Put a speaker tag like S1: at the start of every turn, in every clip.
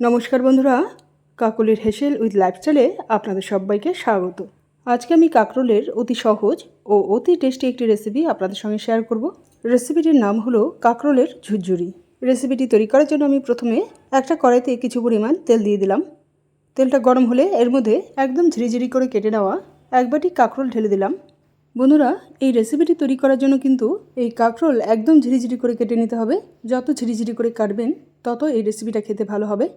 S1: নমস্কার বন্ধুরা, কাকলির হেসেল উইথ লাইফস্টাইলে আপনাদের সবাইকে স্বাগত। আজকে আমি কাঁকরোলের অতি সহজ ও অতি টেস্টি একটি রেসিপি আপনাদের সঙ্গে শেয়ার করব। রেসিপিটির নাম হলো কাঁকরোলের ঝুরঝুরি। রেসিপিটি তৈরি করার জন্য আমি প্রথমে একটা কড়াইতে কিছু পরিমাণ তেল দিয়ে দিলাম। তেলটা গরম হলে এর মধ্যে একদম ঝিরিঝিরি করে কেটে নেওয়া এক বাটি কাঁকরোল ঢেলে দিলাম। বন্ধুরা, এই রেসিপিটি তৈরি করার জন্য কিন্তু এই কাঁকরোল একদম ঝিরিঝিরি করে কেটে নিতে হবে। যত ঝিরিঝিরি করে কাটবেন তত এই রেসিপিটা খেতে ভালো হবে।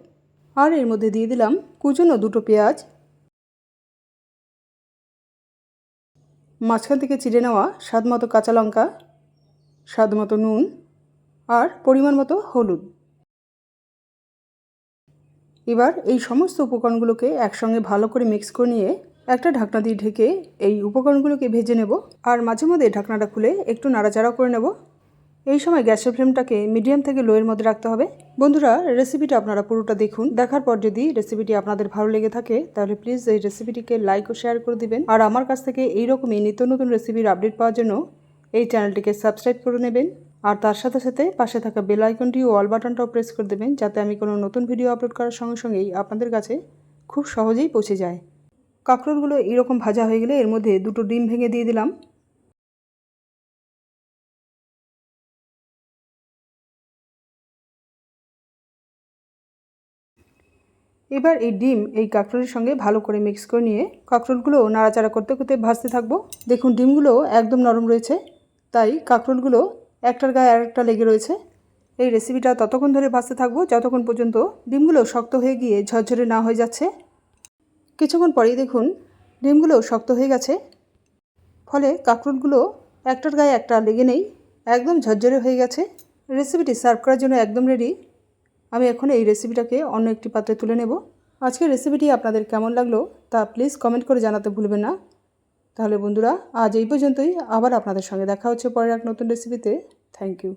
S1: আর এর মধ্যে দিয়ে দিলাম কুচনো দুটো পেঁয়াজ, মাঝখান থেকে চিড়ে নেওয়া স্বাদ মতো কাঁচা লঙ্কা, স্বাদ মতো নুন আর পরিমাণ মতো হলুদ। এবার এই সমস্ত উপকরণগুলোকে একসঙ্গে ভালো করে মিক্স করে নিয়ে একটা ঢাকনা দিয়ে ঢেকে এই উপকরণগুলোকে ভেজে নেব। আর মাঝে মধ্যে ঢাকনাটা খুলে একটু নাড়াচাড়া করে নেব। এই সময় গ্যাসের ফ্লেমটাকে মিডিয়াম থেকে লোয়ের মধ্যে রাখতে হবে। বন্ধুরা, রেসিপিটা আপনারা পুরোটা দেখুন। দেখার পর যদি রেসিপিটি আপনাদের ভালো লেগে থাকে তাহলে প্লিজ এই রেসিপিটিকে লাইক ও শেয়ার করে দিবেন। আর আমার কাছ থেকে এইরকমই নিত্য নতুন রেসিপির আপডেট পাওয়ার জন্য এই চ্যানেলটিকে সাবস্ক্রাইব করে নেবেন। আর তার সাথে সাথে পাশে থাকা বেল আইকনটি ও অল বাটনটাও প্রেস করে দেবেন, যাতে আমি কোনো নতুন ভিডিও আপলোড করার সঙ্গে সঙ্গেই আপনাদের কাছে খুব সহজেই পৌঁছে যায়। কাঁকরোলগুলো এইরকম ভাজা হয়ে গেলে এর মধ্যে দুটো ডিম ভেঙে দিয়ে দিলাম। এবার এই ডিম এই কাঁকরোলের সঙ্গে ভালো করে মিক্স করে নিয়ে কাঁকরোলগুলো নাড়াচাড়া করতে করতে ভাজতে থাকবো। দেখুন, ডিমগুলো একদম নরম রয়েছে, তাই কাঁকরোলগুলো একটার গায়ে আরেকটা লেগে রয়েছে। এই রেসিপিটা ততক্ষণ ধরে ভাজতে থাকবো যতক্ষণ পর্যন্ত ডিমগুলো শক্ত হয়ে গিয়ে ঝরঝরে না হয়ে যাচ্ছে। কিছুক্ষণ পরেই দেখুন ডিমগুলো শক্ত হয়ে গেছে, ফলে কাঁকরোলগুলো একটার গায়ে একটা লেগে নেই, একদম ঝরঝরে হয়ে গেছে। রেসিপিটি সার্ভ করার জন্য একদম রেডি। আমি এখন এই রেসিপিটাকে অন্য একটি পাত্রে তুলে নেব। আজকের রেসিপিটি আপনাদের কেমন লাগলো তা প্লিজ কমেন্ট করে জানাতে ভুলবেন না। তাহলে বন্ধুরা, আজ এই পর্যন্তই। আবার আপনাদের সঙ্গে দেখা হচ্ছে পরের এক নতুন রেসিপিতে। Thank you.